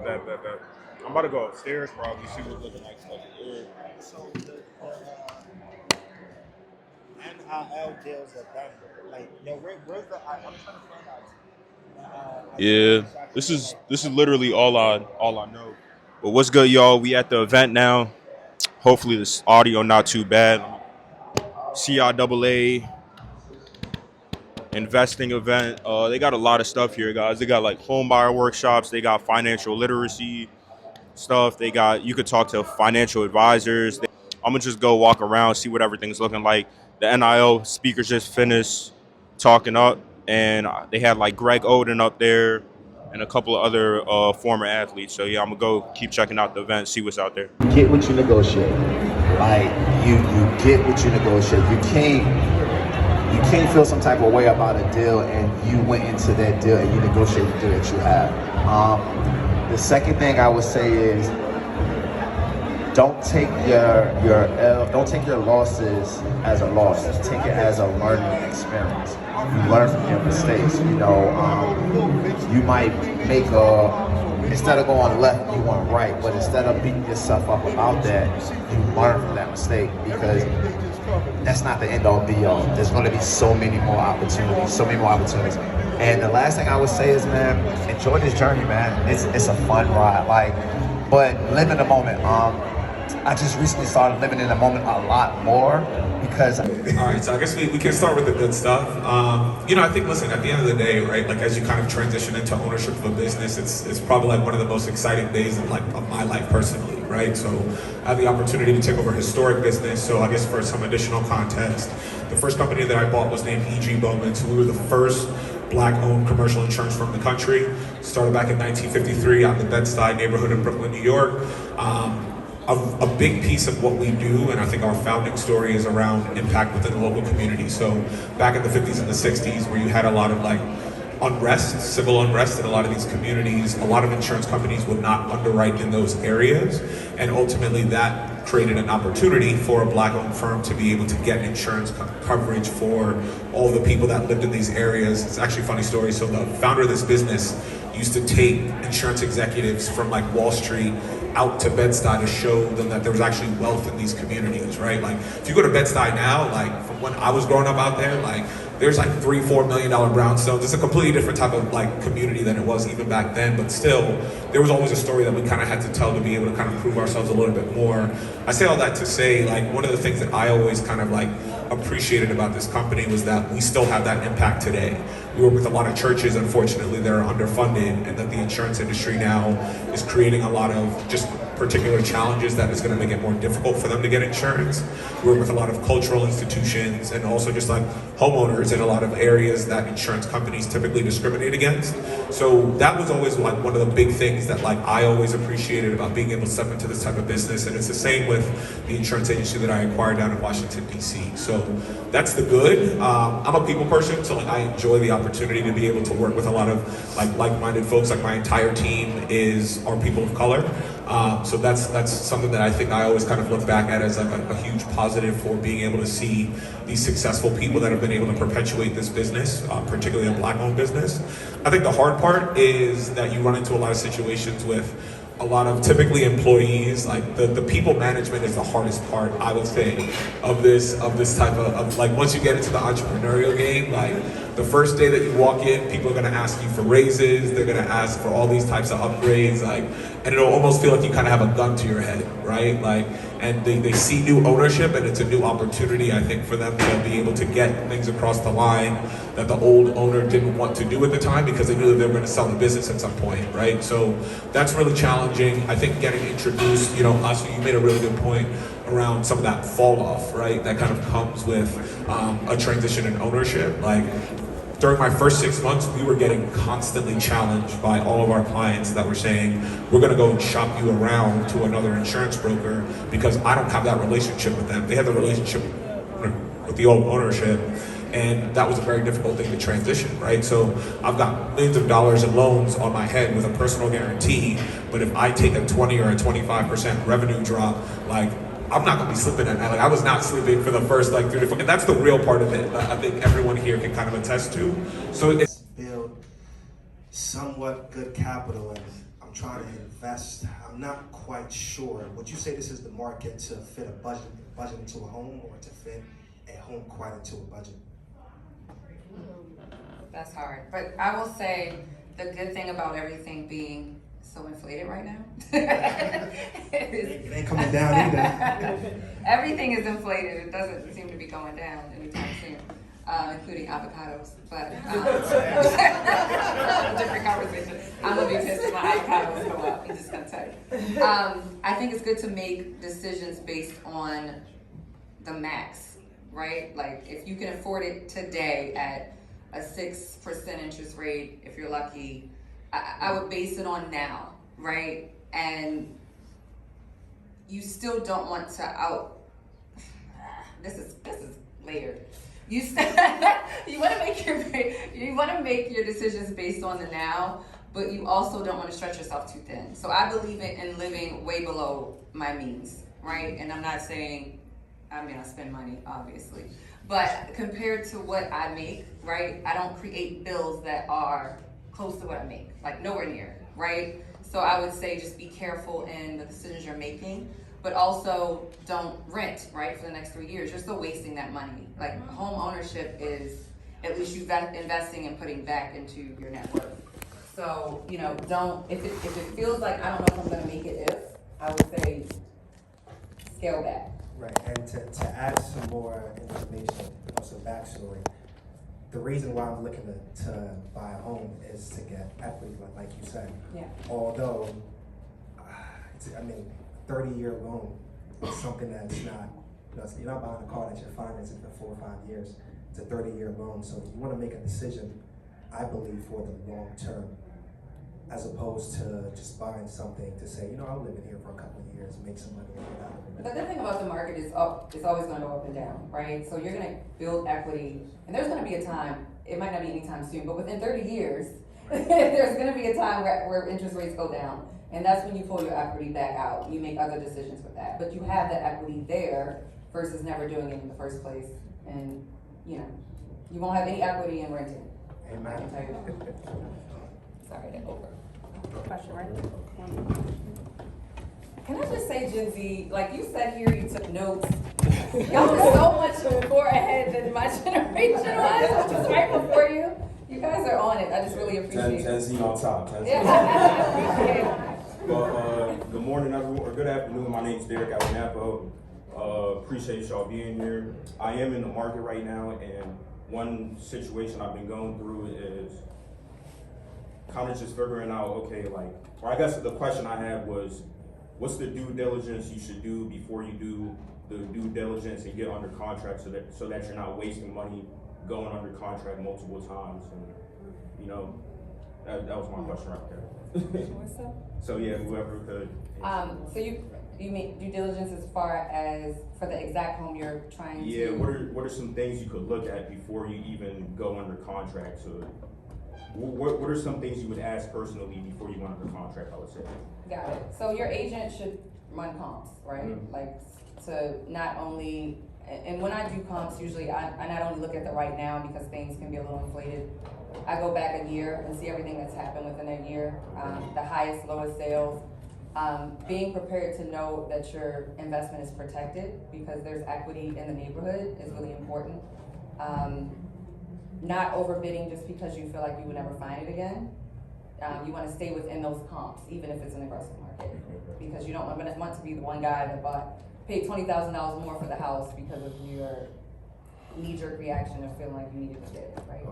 Bet. I'm about to go upstairs probably see what's looking like stuff here. So the NIL deals are done. Like, where's the? I'm trying to find out. Yeah, this is literally all I know. But what's good, y'all? We at the event now. Hopefully this audio not too bad. CIAA investing event. They got a lot of stuff here, guys. They got like home buyer workshops. They got financial literacy stuff. You could talk to financial advisors. I'm gonna just go walk around, see what everything's looking like. The NIL speakers just finished talking up, and they had like Greg Oden up there and a couple of other former athletes. So yeah, I'm gonna go keep checking out the event, see what's out there. Get what you negotiate. Like you get what you negotiate. You can't feel some type of way about a deal and you went into that deal and you negotiated the deal that you have. The second thing I would say is don't take your losses as a loss. Take it as a learning experience. You learn from your mistakes. You might make instead of going left, you went right. But instead of beating yourself up about that, you learn from that mistake because that's not the end all be all. There's going to be so many more opportunities. And the last thing I would say is, man, enjoy this journey, man. It's a fun ride. But live in the moment. I just recently started living in the moment a lot more because. All right, so I guess we can start with the good stuff. I think, listen, at the end of the day, right, like as you kind of transition into ownership of a business, it's probably like one of the most exciting days of my life personally, right? So I had the opportunity to take over a historic business. So I guess for some additional context, the first company that I bought was named E.G. Bowman. So we were the first Black-owned commercial insurance firm in the country. Started back in 1953 out in the Bed-Stuy neighborhood in Brooklyn, New York. A big piece of what we do, and I think our founding story is around impact within the local community. So back in the 50s and the 60s, where you had a lot of unrest, civil unrest in a lot of these communities, a lot of insurance companies would not underwrite in those areas. And ultimately that created an opportunity for a Black-owned firm to be able to get insurance coverage for all the people that lived in these areas. It's actually a funny story. So the founder of this business used to take insurance executives from Wall Street out to Bed-Stuy to show them that there was actually wealth in these communities, right? If you go to Bed-Stuy now, from when I was growing up out there, there's $3-4 million brownstones. It's a completely different type of community than it was even back then, but still, there was always a story that we kind of had to tell to be able to kind of prove ourselves a little bit more. I say all that to say, one of the things that I always kind of appreciated about this company was that we still have that impact today. We work with a lot of churches, unfortunately, that are underfunded, and that the insurance industry now is creating a lot of just particular challenges that is going to make it more difficult for them to get insurance. We work with a lot of cultural institutions and also just homeowners in a lot of areas that insurance companies typically discriminate against. So that was always one of the big things that I always appreciated about being able to step into this type of business. And it's the same with the insurance agency that I acquired down in Washington, D.C. So that's the good. I'm a people person, so I enjoy the opportunity to be able to work with a lot of like-minded folks. My entire team are people of color. So that's something that I think I always kind of look back at as a huge positive for being able to see these successful people that have been able to perpetuate this business, particularly a Black-owned business. I think the hard part is that you run into a lot of situations with a lot of typically employees. The people management is the hardest part, I would say, of this type of once you get into the entrepreneurial game, the first day that you walk in, people are gonna ask you for raises, they're gonna ask for all these types of upgrades, and it'll almost feel like you kind of have a gun to your head, right? And they see new ownership, and it's a new opportunity, I think, for them to be able to get things across the line that the old owner didn't want to do at the time because they knew that they were going to sell the business at some point, right? So that's really challenging. I think getting introduced, also you made a really good point around some of that fall off, right? That kind of comes with a transition in ownership. During my first 6 months, we were getting constantly challenged by all of our clients that were saying, we're gonna go and shop you around to another insurance broker because I don't have that relationship with them. They have the relationship with the old ownership, and that was a very difficult thing to transition, right? So I've got millions of dollars in loans on my head with a personal guarantee, but if I take a 20 or a 25% revenue drop, I'm not gonna be sleeping at night. I was not sleeping for the first 3 to 4, and that's the real part of it. I think everyone here can kind of attest to. So it's build somewhat good capital, and I'm trying to invest. I'm not quite sure. Would you say this is the market to fit a budget into a home, or to fit a home quite into a budget? That's hard. But I will say the good thing about everything being so inflated right now. It ain't coming down either. Everything is inflated. It doesn't seem to be going down anytime soon, including avocados. But different conversation. I'm gonna be pissed if my avocados go up. I'm just gonna tell you. I think it's good to make decisions based on the max, right? Like if you can afford it today at a 6% interest rate, if you're lucky, I would base it on now, right? And you still don't want to this is layered. You want to make your decisions based on the now, but you also don't want to stretch yourself too thin. So I believe in living way below my means, right? And I'm not saying I'm gonna spend money, obviously, but compared to what I make, right? I don't create bills that are close to what I make, like nowhere near, right? So I would say just be careful in the decisions you're making, but also don't rent, right, for the next 3 years. You're still wasting that money. Like home ownership is at least you investing and putting back into your net worth. So, you know, if it feels like I don't know if I'm gonna make it I would say scale back. Right, and to add some more information, some backstory, the reason why I'm looking to buy a home is to get equity, like you said. Yeah. Although, 30-year loan is something that's not, you're not buying a car that you're financing for 4 or 5 years. It's a 30-year loan, so you want to make a decision, I believe, for the long term, as opposed to just buying something to say, I'll live in here for a couple of years, make some money, and get out of it. The good thing about the market is it's always going to go up and down, right? So you're going to build equity, and there's going to be a time, it might not be anytime soon, but within 30 years, there's going to be a time where interest rates go down, and that's when you pull your equity back out. You make other decisions with that, but you have that equity there versus never doing it in the first place, and you won't have any equity in renting. Amen. I can tell you that. Sorry, to over. Question, right? Can I just say, Gen Z, like you sat here, you took notes. Y'all are so much more ahead than my generation was, which was right before you. You guys are on it. I just really appreciate it. Gen Z on top. Yeah, I appreciate it. Well, good morning, everyone, or good afternoon. My name's Derek out of Napa. Appreciate y'all being here. I am in the market right now, and one situation I've been going through is kind of just figuring out, or I guess the question I had was, what's the due diligence you should do before you do the due diligence and get under contract so that you're not wasting money going under contract multiple times? And that was my question right there. What's up? So yeah, whoever could. So you mean due diligence as far as for the exact home you're trying to? Yeah, what are some things you could look at before you even go under contract? So what are some things you would ask personally before you went under contract, I would say? Got it. So your agent should run comps, right? Mm-hmm. Like to not only, and when I do comps, usually I not only look at the right now because things can be a little inflated. I go back a year and see everything that's happened within that year, the highest, lowest sales. Being prepared to know that your investment is protected because there's equity in the neighborhood is really important. Not overbidding just because you feel like you would never find it again. You want to stay within those comps, even if it's an aggressive market, because you don't want to be the one guy that paid $20,000 more for the house because of your knee-jerk reaction of feeling like you needed to bid, right?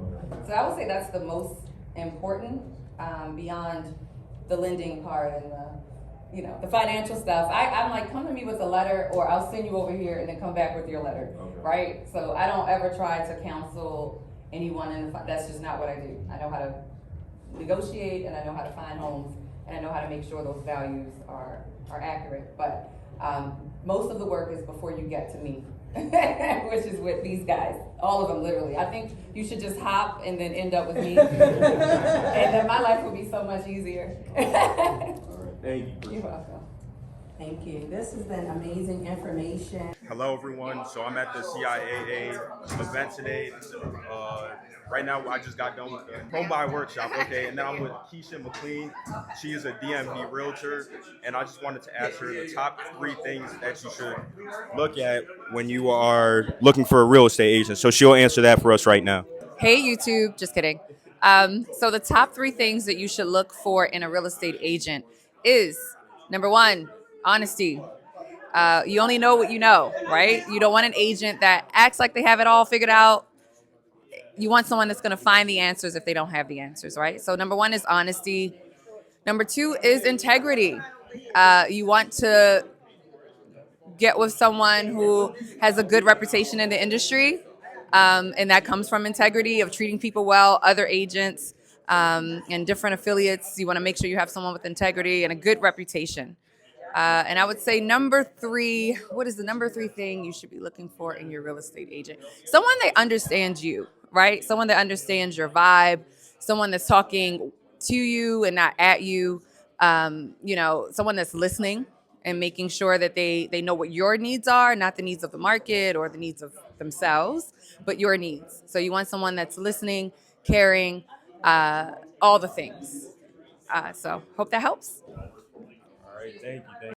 So I would say that's the most important, beyond the lending part and the financial stuff. I'm like, come to me with a letter, or I'll send you over here and then come back with your letter, right? So I don't ever try to counsel anyone that's just not what I do. I know how to negotiate, and I know how to find homes, and I know how to make sure those values are accurate. But most of the work is before you get to me, which is with these guys, all of them literally. I think you should just hop and then end up with me, and then my life would be so much easier. All right, thank you. You're welcome. Thank you. This has been amazing information. Hello, everyone. So I'm at the CIAA event today. Right now, I just got done with the home buy workshop. Okay, and then I'm with Keisha McLean. She is a DMV realtor, and I just wanted to ask her the top 3 things that you should look at when you are looking for a real estate agent. So she'll answer that for us right now. Hey, YouTube. Just kidding. So the top 3 things that you should look for in a real estate agent is number one, honesty. You only know what you know, right? You don't want an agent that acts like they have it all figured out. You want someone that's going to find the answers if they don't have the answers, right? So number one is honesty. Number two is integrity. You want to get with someone who has a good reputation in the industry, and that comes from integrity of treating people well, other agents, and different affiliates. You want to make sure you have someone with integrity and a good reputation. And I would say number 3, what is the number 3 thing you should be looking for in your real estate agent? Someone that understands you, right? Someone that understands your vibe, someone that's talking to you and not at you. Someone that's listening and making sure that they know what your needs are, not the needs of the market or the needs of themselves, but your needs. So you want someone that's listening, caring, all the things. So hope that helps. All right, thank you.